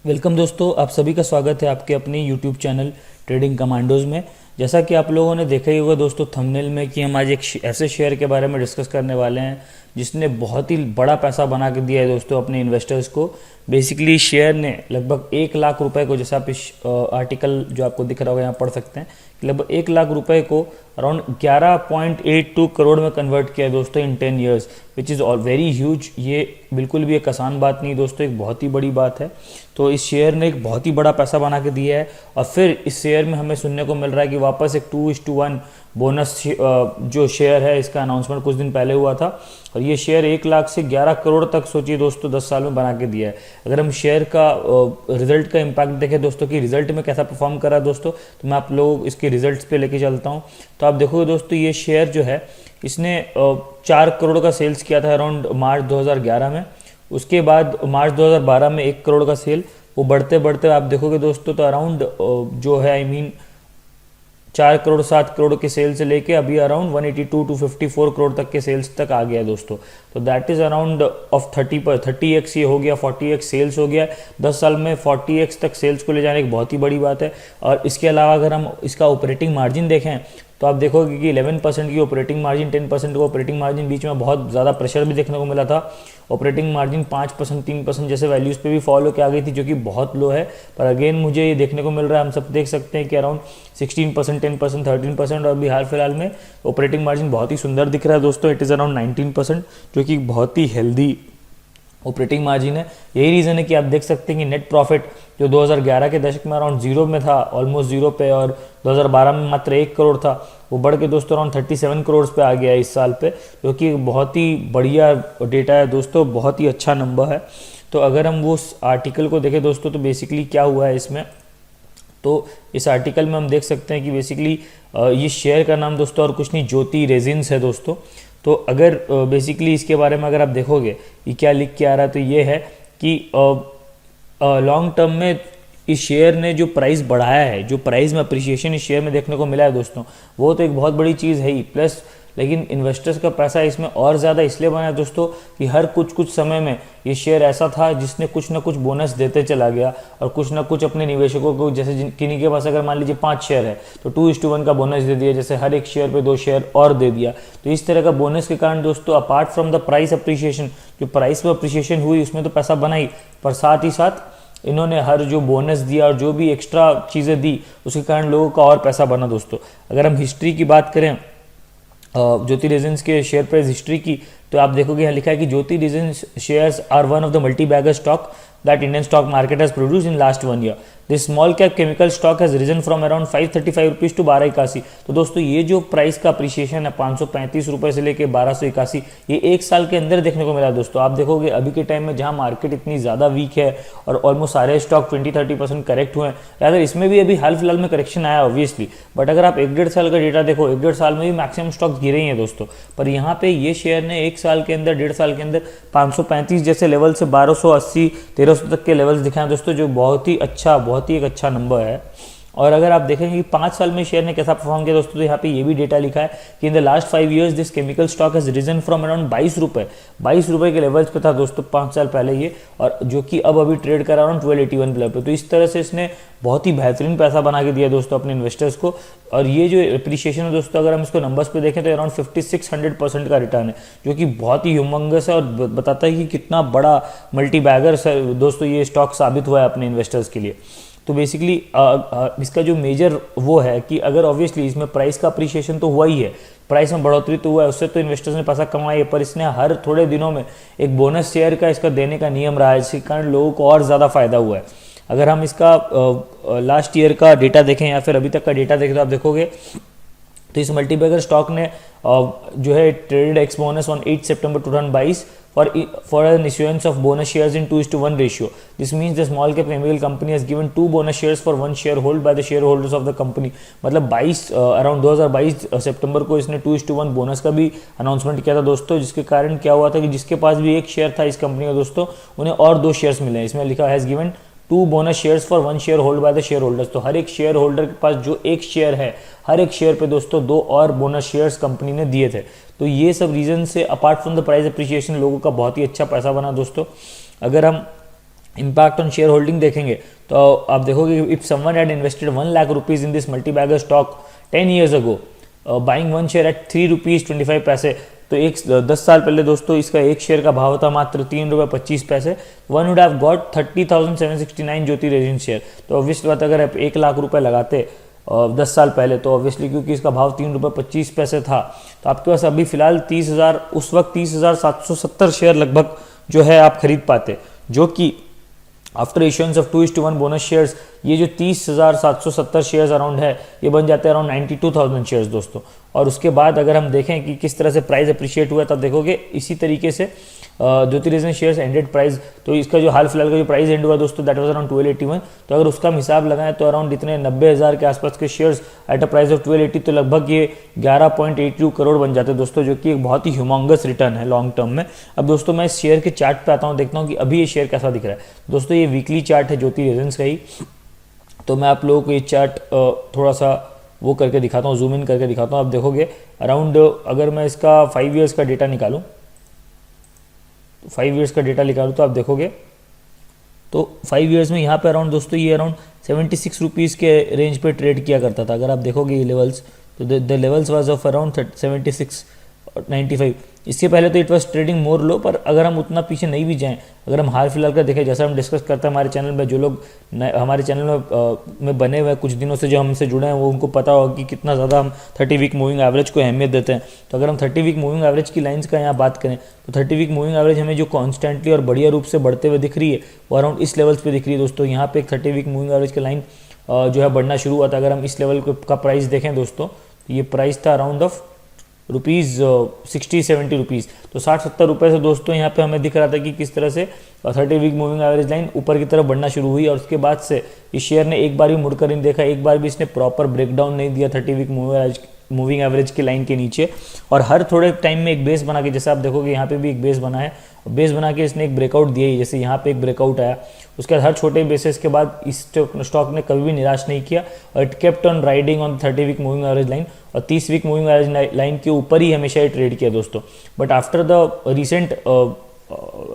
Welcome दोस्तों, आप सभी का स्वागत है आपके अपने यूट्यूब चैनल ट्रेडिंग कमांडोज में। जैसा कि आप लोगों ने देखा ही होगा दोस्तों थंबनेल में कि हम आज एक ऐसे शेयर के बारे में डिस्कस करने वाले हैं जिसने बहुत ही बड़ा पैसा बना के दिया है दोस्तों अपने इन्वेस्टर्स को। बेसिकली शेयर ने लगभग 1 लाख रुपए को, जैसा आप इस आर्टिकल जो आपको दिख रहा होगा यहाँ पढ़ सकते हैं कि लगभग 1 लाख रुपए को अराउंड 11.82 करोड़ में कन्वर्ट किया है दोस्तों इन 10 years, which is all very huge. ये बिल्कुल भी एक आसान बात नहीं दोस्तों, एक बहुत ही बड़ी बात है। तो इस शेयर ने एक बहुत ही बड़ा पैसा बना के दिया है और फिर इस शेयर में हमें सुनने को मिल रहा है कि वापस एक 2:1 बोनस जो शेयर है इसका अनाउंसमेंट कुछ दिन पहले हुआ था और ये शेयर 1 लाख से 11 करोड़ तक सोचिए दोस्तों 10 साल में बना के दिया है। अगर हम शेयर का रिजल्ट का इम्पैक्ट देखें दोस्तों कि रिजल्ट में कैसा परफॉर्म करा है दोस्तों, तो मैं आप लोग इसके रिजल्ट्स पे लेके चलता हूँ। तो आप देखोगे दोस्तों ये शेयर जो है इसने 4 करोड़ का सेल्स किया था अराउंड मार्च 2011 में। उसके बाद मार्च 2012 में 1 करोड़ का सेल, वो बढ़ते बढ़ते आप देखोगे दोस्तों तो अराउंड जो है 4 करोड़ 7 करोड़ के सेल से लेके अभी अराउंड 182 टू 54 करोड़ तक के सेल्स तक आ गया है दोस्तों। तो that is around of 30x ये हो गया, 40x सेल्स हो गया। 10 साल में 40x तक सेल्स को ले जाने की बहुत ही बड़ी बात है। और इसके अलावा अगर हम इसका ऑपरेटिंग मार्जिन देखें तो आप देखोगे कि 11% की ऑपरेटिंग मार्जिन, 10% का ऑपरेटिंग मार्जिन, बीच में बहुत ज़्यादा प्रेशर भी देखने को मिला था। ऑपरेटिंग मार्जिन 5%, 3% जैसे वैल्यूज़ पे भी फॉलो के आ गई थी जो कि बहुत लो है। पर अगेन मुझे ये देखने को मिल रहा है, हम सब देख सकते हैं कि अराउंड 16%, 10%, 13% और अभी हाल फिलहाल में ऑपरेटिंग मार्जिन बहुत ही सुंदर दिख रहा है दोस्तों। इट इज़ अराउंड 19% जो कि बहुत ही हेल्दी ऑपरेटिंग मार्जिन है। यही रीज़न है कि आप देख सकते हैं कि नेट प्रॉफिट जो 2011 के दशक में अराउंड 0 में था, ऑलमोस्ट 0 पे, और 2012 में मात्र 1 करोड़ था, वो बढ़ के दोस्तों अराउंड 37 करोड़ पे आ गया है इस साल पे, जो कि बहुत ही बढ़िया डेटा है दोस्तों, बहुत ही अच्छा नंबर है। तो अगर हम वो आर्टिकल को देखें दोस्तों तो बेसिकली क्या हुआ है इसमें, तो इस आर्टिकल में हम देख सकते हैं कि बेसिकली ये शेयर का नाम दोस्तों और कुछ नहीं, ज्योति रेजिन्स है दोस्तों। तो अगर बेसिकली इसके बारे में अगर आप देखोगे ये क्या लिख के आ रहा है, तो ये है कि लॉन्ग टर्म में इस शेयर ने जो प्राइस बढ़ाया है, जो प्राइस में अप्रिसिएशन इस शेयर में देखने को मिला है दोस्तों, वो तो एक बहुत बड़ी चीज़ है ही। प्लस लेकिन इन्वेस्टर्स का पैसा इसमें और ज़्यादा इसलिए बना है दोस्तों कि हर कुछ समय में ये शेयर ऐसा था जिसने कुछ ना कुछ बोनस देते चला गया और कुछ ना कुछ अपने निवेशकों को, जैसे किन्हीं के पास अगर मान लीजिए 5 शेयर है तो 2:1 का बोनस दे दिया, जैसे हर एक शेयर पे 2 शेयर और दे दिया। तो इस तरह का बोनस के कारण दोस्तों apart from the price appreciation, जो प्राइस में अप्रिसिएशन हुई उसमें तो पैसा बना ही, पर साथ ही साथ इन्होंने हर जो बोनस दिया और जो भी एक्स्ट्रा चीज़ें दी उसके कारण लोगों का और पैसा बना दोस्तों। अगर हम हिस्ट्री की बात करें ज्योति रेजिन्स के शेयर प्राइस हिस्ट्री की, तो आप देखोगे यहाँ लिखा है कि Jyoti resins shares are one of the multi bagger stock that Indian stock market has produced in last 1 year. This small cap chemical stock has risen from around 535 rupees to 1281। तो दोस्तों ये जो प्राइस का अप्रिसिएशन है 535 रुपये से लेके 1281, ये 1 साल के अंदर देखने को मिला दोस्तों। आप देखोगे अभी के टाइम में जहाँ मार्केट इतनी ज़्यादा वीक है और ऑलमोस्ट सारे स्टॉक 20-30% करेक्ट हुए हैं, अगर इसमें भी अभी हाल फिलहाल में करेक्शन आया ऑब्वियसली, बट अगर आप 1-1.5 साल का डेटा देखो, 1-1.5 साल में भी मैक्सिमम स्टॉक्स गिरे ही हैं दोस्तों। पर यहाँ पे ये शेयर ने 1 साल के अंदर, 1.5 साल के अंदर 535 जैसे लेवल से 1280, 1300 तक के लेवल्स दिखाएं दोस्तों, जो बहुत ही एक अच्छा नंबर है। और अगर आप देखेंगे कि 5 साल में शेयर ने कैसा परफॉर्म किया दोस्तों, तो यहाँ पे ये भी डेटा लिखा है कि in the last 5 years this chemical stock has risen from around 22 रुपये के लेवल्स पे था दोस्तों 5 साल पहले ये, और जो कि अब अभी ट्रेड कर अराउंड 1281 लेवल पे। तो इस तरह से इसने बहुत ही बेहतरीन पैसा बना के दिया दोस्तों अपने इन्वेस्टर्स को। और ये जो एप्रिसिएशन है दोस्तों, अगर हम इसको नंबर्स पे देखें तो अराउंड 5600% का रिटर्न है, जो कि बहुत ही ह्यूमंगस है और बताता है कि कितना बड़ा मल्टी बैगर दोस्तों ये स्टॉक साबित हुआ है अपने इन्वेस्टर्स के लिए। तो बेसिकली इसका जो मेजर वो है कि अगर ऑब्वियसली इसमें प्राइस का अप्रिसिएशन तो हुआ ही है, प्राइस में बढ़ोतरी तो हुआ है, उससे तो इन्वेस्टर्स ने पैसा कमाया है, पर इसने हर थोड़े दिनों में एक बोनस शेयर का इसका देने का नियम रहा है, जिसके कारण लोगों को और ज़्यादा फायदा हुआ है। अगर हम इसका लास्ट ईयर का डेटा देखें या फिर अभी तक का डेटा देखें तो आप देखोगे तो इस मल्टीबैगर स्टॉक ने जो है traded x bonus on 8 September 2022 for an issuance of bonus shares in 2:1 ratio. This means the small cap chemical company has given 2 bonus shares for 1 share held by the shareholders of the company. मतलब 2022 सितंबर को इसने 2:1 bonus का भी announcement किया था दोस्तों, जिसके कारण क्या हुआ था कि जिसके पास भी 1 शेयर था इस कंपनी का दोस्तों, उन्हें और 2 शेयर्स मिले। इसमें लिखा has given 2 bonus shares for 1 share hold by the share holders. तो हर एक शेयर होल्डर के पास जो 1 शेयर है, हर एक शेयर पे दोस्तों 2 और बोनस शेयर्स कंपनी ने दिए थे। तो ये सब रीजन से apart from the price appreciation लोगों का बहुत ही अच्छा पैसा बना दोस्तों। अगर हम इम्पैक्ट ऑन शेयर होल्डिंग देखेंगे तो आप देखोगे if someone had invested 1 lakh rupees in this multibagger stock 10 years ago, buying one share eight 3 rupees 25 पैसे, तो 10 साल पहले दोस्तों इसका एक शेयर का भाव था मात्र 3 रुपये 25 पैसे। One would have got 30,769 Jyoti resin share. तो ऑब्वियसली बात, अगर आप 1 लाख रुपए लगाते 10 साल पहले, तो ऑब्वियसली क्योंकि इसका भाव 3 रुपये 25 पैसे था, तो आपके पास अभी फिलहाल 30,000, उस वक्त 30,770 शेयर लगभग जो है आप खरीद पाते, जो कि after issuance of 2:1 bonus shares ये जो 30,770 शेयर्स अराउंड है, ये बन जाते हैं अराउंड 92,000 शेयर्स दोस्तों। और उसके बाद अगर हम देखें कि किस तरह से प्राइस अप्रिशिएट हुआ, तब देखोगे इसी तरीके से ज्योति रेजिन शेयर्स एंडेड प्राइस, तो इसका जो हाल फिलहाल का जो प्राइस एंड हुआ दोस्तों दैट वाज अराउंड 1281। तो अगर उसका हम हिसाब लगाएं तो अराउंड इतने 90,000 के आसपास के shares at a price of 1280, तो लगभग ये 11.82 करोड़ बन जाते हैं दोस्तों, जो कि एक बहुत ही ह्यूमंगस रिटर्न है लॉन्ग टर्म में। अब दोस्तों मैं इस शेयर के चार्ट पे आता हूँ, देखता हूँ कि अभी ये शेयर कैसा दिख रहा है। दोस्तों ये वीकली चार्ट है ज्योति रेजिन का ही, तो मैं आप लोगों को ये चार्ट थोड़ा सा वो करके दिखाता हूँ, जूम इन करके दिखाता हूँ। आप देखोगे अराउंड, अगर मैं इसका 5 ईयर्स का डेटा निकालूँ, 5 ईयर्स का डेटा निकालूँ तो आप देखोगे तो 5 ईयर्स में यहाँ पे अराउंड दोस्तों ये अराउंड 76 रुपीज़ के रेंज पे ट्रेड किया करता था। अगर आप देखोगे ये लेवल्स, तो the levels was of around 76.95। इससे पहले तो इट वाज ट्रेडिंग मोर लो, पर अगर हम उतना पीछे नहीं भी जाएं, अगर हम हाल फिलहाल का देखें, जैसा हम डिस्कस करते हैं हमारे चैनल में, जो लोग हमारे चैनल में बने हुए कुछ दिनों से जो हमसे जुड़े हैं, वो उनको पता होगा कि कितना ज़्यादा हम 30 वीक मूविंग एवरेज को अहमियत देते हैं। तो अगर हम 30 वीक मूविंग एवरेज की लाइन्स का यहाँ बात करें, तो 30 वीक मूविंग एवरेज हमें जो कॉन्स्टेंटली और बढ़िया रूप से बढ़ते हुए दिख रही है, वो अराउंड इस लेवल्स पर दिख रही है दोस्तों। यहाँ पे एक 30 वीक मूविंग एवरेज की लाइन जो है बढ़ना शुरू हुआ था। अगर हम इस लेवल का प्राइस देखें दोस्तों, तो ये प्राइस था अराउंड ऑफ रुपीज़ 60-70 रुपीज़, तो 60-70 रुपये से दोस्तों यहाँ पे हमें दिख रहा था कि किस तरह से 30 वीक मूविंग एवरेज लाइन ऊपर की तरफ बढ़ना शुरू हुई। और उसके बाद से इस शेयर ने एक बार भी मुड़कर नहीं देखा, एक बार भी इसने प्रॉपर ब्रेकडाउन नहीं दिया 30 वीक मूविंग एवरेज की लाइन के नीचे, और हर थोड़े टाइम में एक बेस बना के, जैसे आप देखोगे यहाँ पे भी एक बेस बना है, बेस बना के इसने एक ब्रेकआउट दिया ही, जैसे यहाँ पे एक ब्रेकआउट आया, उसके बाद हर छोटे बेसिस के बाद इस स्टॉक ने कभी भी निराश नहीं किया, और it kept on riding on 30 week moving average line, और 30 वीक मूविंग एवरेज लाइन के ऊपर ही हमेशा ये ट्रेड किया दोस्तों। But after the recent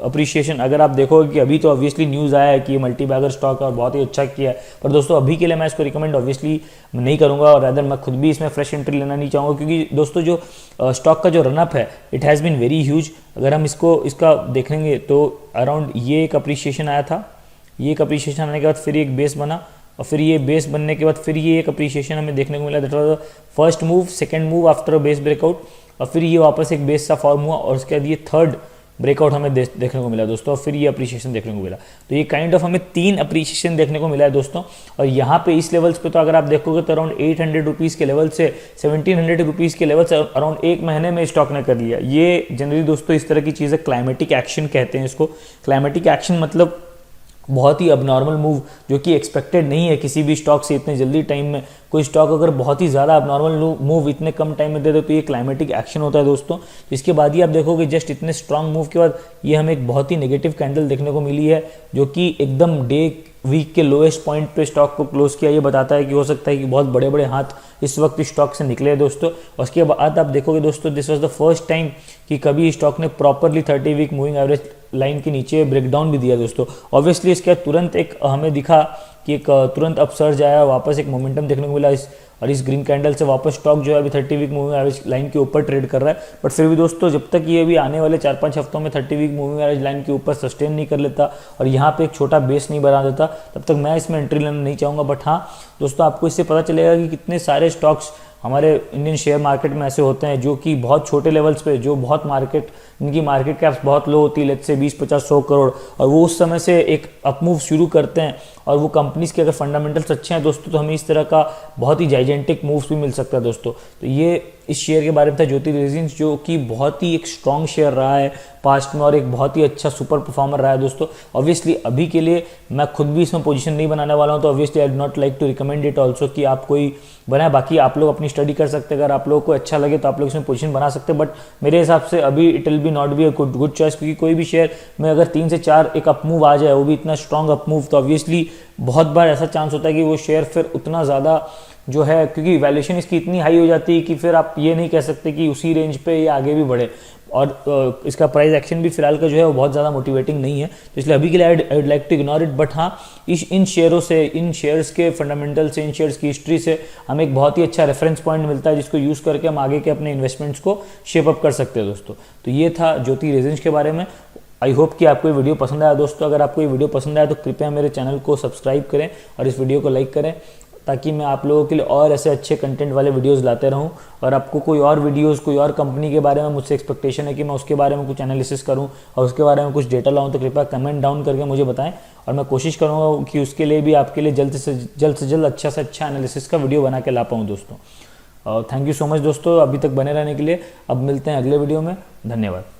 appreciation, अगर आप देखोगे कि अभी तो ऑब्वियसली न्यूज़ आया है कि ये मल्टीबैगर स्टॉक है और बहुत ही अच्छा किया है, पर दोस्तों अभी के लिए मैं इसको रिकमेंड ऑब्वियसली नहीं करूंगा, और अदर मैं खुद भी इसमें फ्रेश एंट्री लेना नहीं चाहूँगा, क्योंकि दोस्तों जो स्टॉक का जो रनअप है it has been very huge. अगर हम इसका देखेंगे तो अराउंड ये एक अप्रिशिएशन आया था, ये एक अप्रिशिएशन आने के बाद फिर एक बेस बना, और फिर ये बेस बनने के बाद फिर ये एक अप्रिशिएशन हमें देखने को मिला, that was the first move, second move after base breakout, और फिर ये वापस एक बेस सा फॉर्म हुआ, और उसके बाद ये थर्ड ब्रेकआउट हमें देखने को मिला दोस्तों, और फिर ये अप्रिशिएशन देखने को मिला। तो ये काइंड ऑफ हमें 3 अप्रिशिएशन देखने को मिला है दोस्तों। और यहाँ पे इस लेवल्स पे तो अगर आप देखोगे तो अराउंड 800 रुपीज़ के लेवल से 1700 रुपीज़ के लेवल से अराउंड एक महीने में स्टॉक ने कर लिया। ये जनरली दोस्तों इस तरह की चीज़ें क्लाइमेटिक एक्शन कहते हैं इसको। क्लाइमेटिक एक्शन मतलब बहुत ही अबनॉर्मल मूव, जो कि एक्सपेक्टेड नहीं है किसी भी स्टॉक से इतने जल्दी टाइम में। कोई स्टॉक अगर बहुत ही ज़्यादा अबनॉर्मल मूव इतने कम टाइम में दे दो तो ये क्लाइमेटिक एक्शन होता है दोस्तों। तो इसके बाद ही आप देखोगे जस्ट इतने स्ट्रांग मूव के बाद ये हमें एक बहुत ही नेगेटिव कैंडल देखने को मिली है, जो कि एकदम वीक के लोएस्ट पॉइंट पे स्टॉक को क्लोज किया। ये बताता है कि हो सकता है कि बहुत बड़े बड़े हाथ इस वक्त स्टॉक से निकले दोस्तों। और उसके बाद आप देखोगे दोस्तों, this was the first time कि कभी स्टॉक ने properly 30 week moving average line के नीचे ब्रेकडाउन भी दिया दोस्तों। ऑब्वियसली इसके बाद तुरंत एक हमें दिखा कि एक तुरंत अपसर्ज आया, वापस एक मोमेंटम देखने को मिला और इस ग्रीन कैंडल से वापस स्टॉक जो है अभी 30 वीक मूविंग एवरेज लाइन के ऊपर ट्रेड कर रहा है। बट फिर भी दोस्तों जब तक ये भी आने वाले 4-5 हफ्तों में 30 वीक मूविंग एवरेज लाइन के ऊपर सस्टेन नहीं कर लेता और यहाँ पे एक छोटा बेस नहीं बना देता, तब तक मैं इसमें एंट्री लेना नहीं चाहूँगा। बट हाँ दोस्तों, आपको इससे पता चलेगा कि कितने सारे स्टॉक्स हमारे इंडियन शेयर मार्केट में ऐसे होते हैं जो कि बहुत छोटे लेवल्स पे, जो बहुत इनकी मार्केट कैप्स बहुत लो होती है, लेट्स से 20-50-100 करोड़, और वो उस समय से एक अपमूव शुरू करते हैं। और वो कंपनीज के अगर फंडामेंटल्स अच्छे हैं दोस्तों, तो हमें इस तरह का बहुत ही जाइजेंटिक मूव्स भी मिल सकता है दोस्तों। तो ये इस शेयर के बारे में था, ज्योति रेजिन, जो कि बहुत ही एक स्ट्रॉन्ग शेयर रहा है पास्ट में और एक बहुत ही अच्छा सुपर परफॉर्मर रहा है दोस्तों। ऑब्वियसली अभी के लिए मैं खुद भी इसमें पोजीशन नहीं बनाने वाला हूँ, तो obviously I do not like to recommend it also कि आप कोई बनाए। बाकी आप लोग अपनी स्टडी कर सकते हैं, अगर आप लोगों को अच्छा लगे तो आप लोग इसमें पोजीशन बना सकते हैं। बट मेरे हिसाब से अभी it will be not be a good choice, क्योंकि कोई भी शेयर में अगर 3 से 4 एक अपमूव आ जाए, वो भी इतना स्ट्रॉन्ग अपमूव, तो ऑब्वियसली बहुत बार ऐसा चांस होता है कि वो शेयर फिर उतना ज़्यादा जो है, क्योंकि वैल्यूएशन इसकी इतनी हाई हो जाती है कि फिर आप ये नहीं कह सकते कि उसी रेंज पे ये आगे भी बढ़े। और इसका प्राइस एक्शन भी फिलहाल का जो है वो बहुत ज़्यादा मोटिवेटिंग नहीं है, तो इसलिए अभी के लिए I would like to ignore it. But हाँ, इन शेयरों से, इन शेयर्स के फंडामेंटल से, इन शेयर्स की हिस्ट्री से हमें एक बहुत ही अच्छा रेफरेंस पॉइंट मिलता है, जिसको यूज़ करके हम आगे के अपने इन्वेस्टमेंट्स को शेप अप कर सकते हैं दोस्तों। तो ये था ज्योति रेजिन्स के बारे में। आई होप कि आपको ये वीडियो पसंद आया दोस्तों। अगर आपको ये वीडियो पसंद आया तो कृपया मेरे चैनल को सब्सक्राइब करें और इस वीडियो को लाइक करें, ताकि मैं आप लोगों के लिए और ऐसे अच्छे कंटेंट वाले वीडियोस लाते रहूं। और आपको कोई और वीडियोस, कोई और कंपनी के बारे में मुझसे एक्सपेक्टेशन है कि मैं उसके बारे में कुछ एनालिसिस करूं और उसके बारे में कुछ डेटा लाऊं, तो कृपया कमेंट डाउन करके मुझे बताएं और मैं कोशिश करूँगा कि उसके लिए भी आपके लिए जल्द से जल्द अच्छा से अच्छा एनालिसिस का वीडियो बना के ला पाऊँ दोस्तों। थैंक यू सो मच दोस्तों अभी तक बने रहने के लिए। अब मिलते हैं अगले वीडियो में। धन्यवाद।